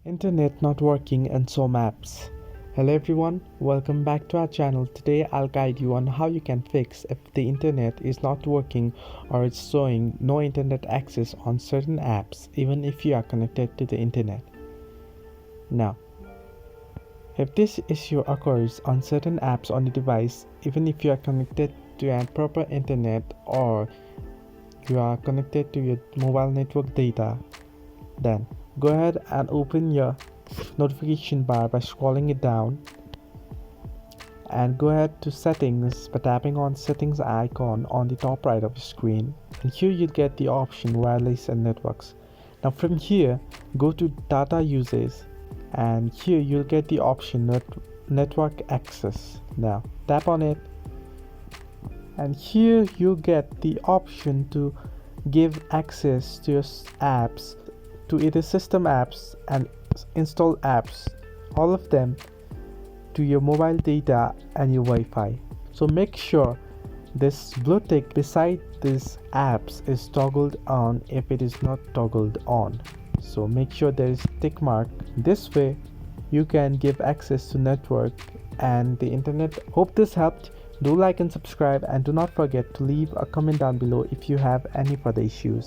Internet not working and some apps. Hello everyone, welcome back to our channel. Today I'll guide you on how you can fix if the internet is not working or it's showing no internet access on certain apps even if you are connected to the internet. Now, if this issue occurs on certain apps on the device even if you are connected to a proper internet or you are connected to your mobile network data, then go ahead and open your notification bar by scrolling it down and go ahead to settings by tapping on settings icon on the top right of the screen, and here you'll get the option wireless and networks. Now from here go to data uses and here you'll get the option network access. Now tap on it and here you get the option to give access to your apps, to either system apps and install apps, all of them, to your mobile data and your Wi-Fi. So make sure this blue tick beside these apps is toggled on if it is not toggled on. So make sure there is tick mark. This way you can give access to network and the internet. Hope this helped. Do like and subscribe and do not forget to leave a comment down below if you have any further issues.